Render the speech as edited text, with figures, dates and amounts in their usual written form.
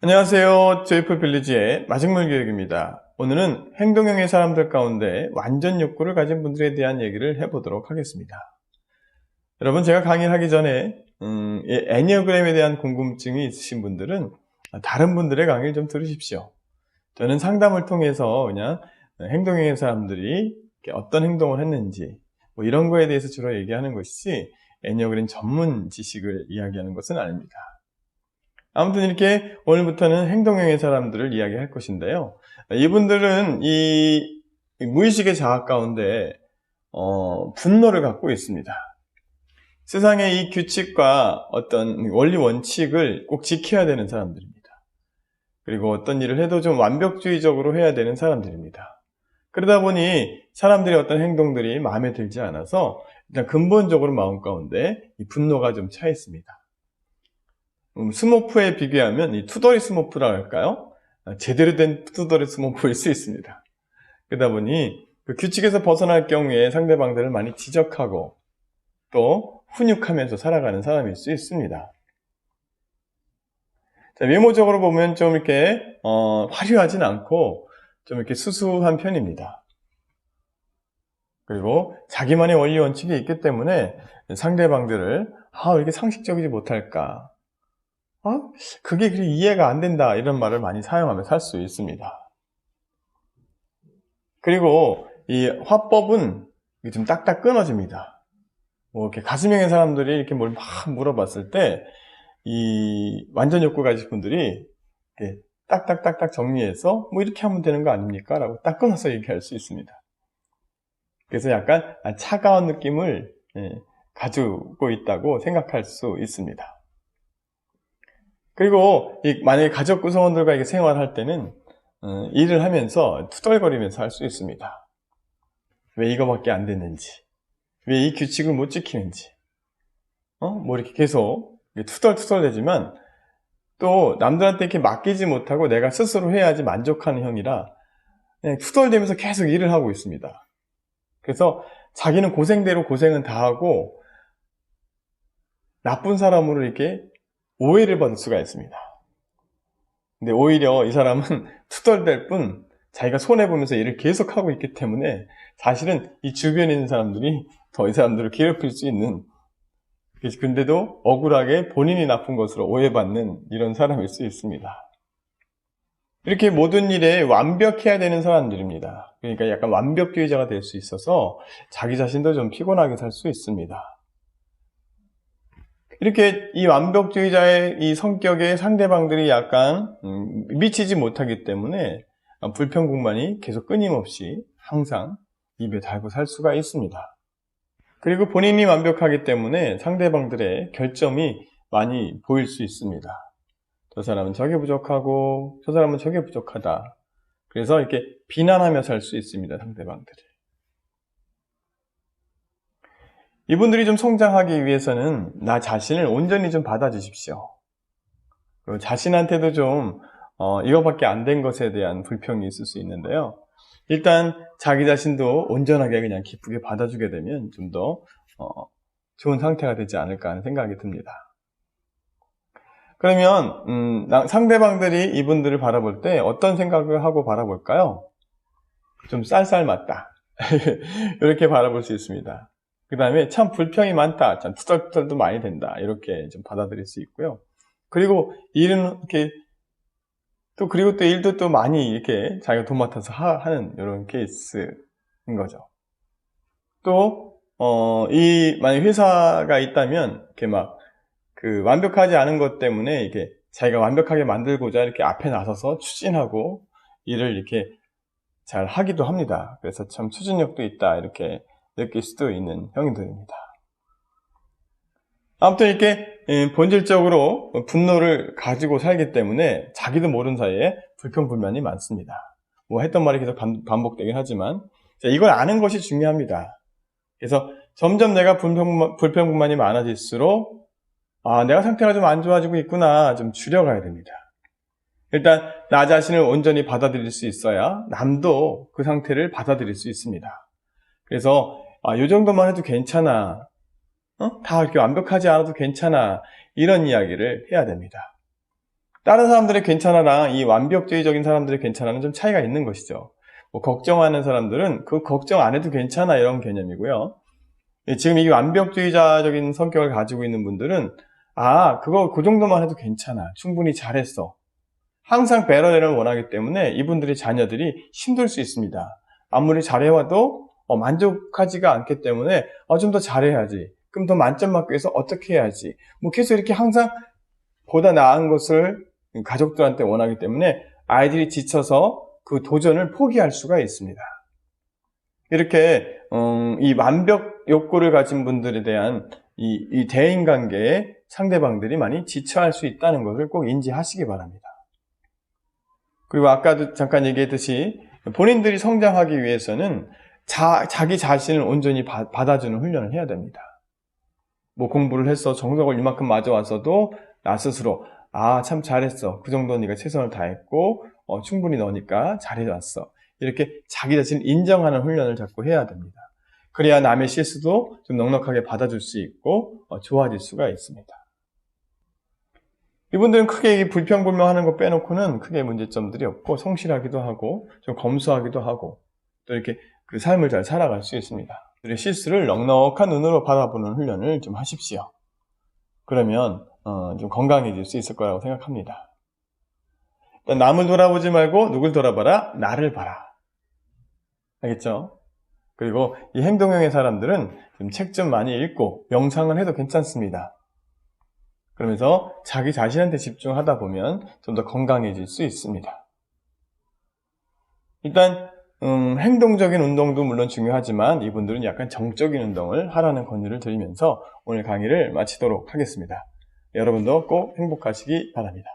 안녕하세요. 조이풀 빌리지의 마중물 교육입니다. 오늘은 행동형의 사람들 가운데 완전 욕구를 가진 분들에 대한 얘기를 해보도록 하겠습니다. 여러분, 제가 강의를 하기 전에 이 애니어그램에 대한 궁금증이 있으신 분들은 다른 분들의 강의를 좀 들으십시오. 저는 상담을 통해서 그냥 행동형의 사람들이 어떤 행동을 했는지 뭐 이런 거에 대해서 주로 얘기하는 것이지 애니어그램 전문 지식을 이야기하는 것은 아닙니다. 아무튼 이렇게 오늘부터는 행동형의 사람들을 이야기할 것인데요. 이분들은 이 무의식의 자아 가운데 분노를 갖고 있습니다. 세상의 이 규칙과 어떤 원리 원칙을 꼭 지켜야 되는 사람들입니다. 그리고 어떤 일을 해도 좀 완벽주의적으로 해야 되는 사람들입니다. 그러다 보니 사람들의 어떤 행동들이 마음에 들지 않아서 일단 근본적으로 마음 가운데 이 분노가 좀 차 있습니다. 스머프에 비교하면 이 투덜이 스머프라고 할까요? 제대로 된 투덜이 스머프일 수 있습니다. 그러다 보니 그 규칙에서 벗어날 경우에 상대방들을 많이 지적하고 또 훈육하면서 살아가는 사람일 수 있습니다. 자, 외모적으로 보면 좀 이렇게 화려하진 않고 좀 이렇게 수수한 편입니다. 그리고 자기만의 원리 원칙이 있기 때문에 상대방들을 왜 이렇게 상식적이지 못할까? 그게 그리 이해가 안 된다 이런 말을 많이 사용하며 살 수 있습니다. 그리고 이 화법은 좀 딱딱 끊어집니다. 뭐 이렇게 가슴형의 사람들이 이렇게 뭘 막 물어봤을 때 이 완전 욕구 가진 분들이 이렇게 딱딱딱딱 정리해서 뭐 이렇게 하면 되는 거 아닙니까? 라고 딱 끊어서 얘기할 수 있습니다. 그래서 약간 차가운 느낌을 가지고 있다고 생각할 수 있습니다. 그리고 만약에 가족 구성원들과 이렇게 생활할 때는 일을 하면서 투덜거리면서 할 수 있습니다. 왜 이거밖에 안 됐는지, 왜 이 규칙을 못 지키는지, 뭐 이렇게 계속 투덜투덜대지만 또 남들한테 이렇게 맡기지 못하고 내가 스스로 해야지 만족하는 형이라 그냥 투덜대면서 계속 일을 하고 있습니다. 그래서 자기는 고생대로 고생은 다 하고 나쁜 사람으로 이렇게 오해를 받을 수가 있습니다. 근데 오히려 이 사람은 투덜댈 뿐 자기가 손해보면서 일을 계속하고 있기 때문에 사실은 이 주변에 있는 사람들이 더 이 사람들을 괴롭힐 수 있는, 근데도 억울하게 본인이 나쁜 것으로 오해받는 이런 사람일 수 있습니다. 이렇게 모든 일에 완벽해야 되는 사람들입니다. 그러니까 약간 완벽주의자가 될 수 있어서 자기 자신도 좀 피곤하게 살 수 있습니다. 이렇게 이 완벽주의자의 이 성격에 상대방들이 약간 미치지 못하기 때문에 불평불만이 계속 끊임없이 항상 입에 달고 살 수가 있습니다. 그리고 본인이 완벽하기 때문에 상대방들의 결점이 많이 보일 수 있습니다. 저 사람은 저게 부족하고 저 사람은 저게 부족하다. 그래서 이렇게 비난하며 살 수 있습니다, 상대방들을. 이분들이 좀 성장하기 위해서는 나 자신을 온전히 좀 받아주십시오. 그리고 자신한테도 좀 이거밖에 안 된 것에 대한 불평이 있을 수 있는데요. 일단 자기 자신도 온전하게 그냥 기쁘게 받아주게 되면 좀 더 좋은 상태가 되지 않을까 하는 생각이 듭니다. 그러면 상대방들이 이분들을 바라볼 때 어떤 생각을 하고 바라볼까요? 좀 쌀쌀맞다 이렇게 바라볼 수 있습니다. 그 다음에 참 불평이 많다, 참 투덜투덜도 많이 된다, 이렇게 좀 받아들일 수 있고요. 그리고 일은 이렇게 그리고 또 일도 또 많이 이렇게 자기가 돈 맡아서 하는 이런 케이스인 거죠. 또 만약 회사가 있다면 이렇게 막 완벽하지 않은 것 때문에 이렇게 자기가 완벽하게 만들고자 이렇게 앞에 나서서 추진하고 일을 이렇게 잘 하기도 합니다. 그래서 참 추진력도 있다 이렇게 느낄 수도 있는 형들입니다. 아무튼 이렇게 본질적으로 분노를 가지고 살기 때문에 자기도 모르는 사이에 불평불만이 많습니다. 뭐 했던 말이 계속 반복되긴 하지만 이걸 아는 것이 중요합니다. 그래서 점점 내가 불평불만이 많아질수록 내가 상태가 좀 안 좋아지고 있구나, 좀 줄여가야 됩니다. 일단 나 자신을 온전히 받아들일 수 있어야 남도 그 상태를 받아들일 수 있습니다. 그래서 이 정도만 해도 괜찮아, 다 이렇게 완벽하지 않아도 괜찮아, 이런 이야기를 해야 됩니다. 다른 사람들의 괜찮아랑 이 완벽주의적인 사람들의 괜찮아는 좀 차이가 있는 것이죠. 뭐 걱정하는 사람들은 그 걱정 안 해도 괜찮아 이런 개념이고요. 지금 이 완벽주의자적인 성격을 가지고 있는 분들은 그거 그 정도만 해도 괜찮아. 충분히 잘했어. 항상 베러레를 원하기 때문에 이분들의 자녀들이 힘들 수 있습니다. 아무리 잘해와도 만족하지가 않기 때문에 좀 더 잘해야지. 그럼 더 만점 받기 위해서 어떻게 해야지. 뭐 계속 이렇게 항상 보다 나은 것을 가족들한테 원하기 때문에 아이들이 지쳐서 그 도전을 포기할 수가 있습니다. 이렇게 이 완벽 욕구를 가진 분들에 대한 이 대인관계에 상대방들이 많이 지쳐할 수 있다는 것을 꼭 인지하시기 바랍니다. 그리고 아까도 잠깐 얘기했듯이 본인들이 성장하기 위해서는 자기 자신을 온전히 받아주는 훈련을 해야 됩니다. 뭐 공부를 해서 정석을 이만큼 맞아왔어도 나 스스로 참 잘했어. 그 정도 네가 최선을 다했고 충분히 너니까 잘해왔어. 이렇게 자기 자신을 인정하는 훈련을 자꾸 해야 됩니다. 그래야 남의 실수도 좀 넉넉하게 받아줄 수 있고 좋아질 수가 있습니다. 이분들은 크게 불평불명하는 거 빼놓고는 크게 문제점들이 없고 성실하기도 하고 좀 검소하기도 하고 또 이렇게 그 삶을 잘 살아갈 수 있습니다. 우리 실수를 넉넉한 눈으로 바라보는 훈련을 좀 하십시오. 그러면 좀 건강해질 수 있을 거라고 생각합니다. 일단 남을 돌아보지 말고 누굴 돌아봐라? 나를 봐라. 알겠죠? 그리고 이 행동형의 사람들은 책 좀 많이 읽고 명상을 해도 괜찮습니다. 그러면서 자기 자신한테 집중하다 보면 좀 더 건강해질 수 있습니다. 일단 행동적인 운동도 물론 중요하지만 이분들은 약간 정적인 운동을 하라는 권유를 드리면서 오늘 강의를 마치도록 하겠습니다. 여러분도 꼭 행복하시기 바랍니다.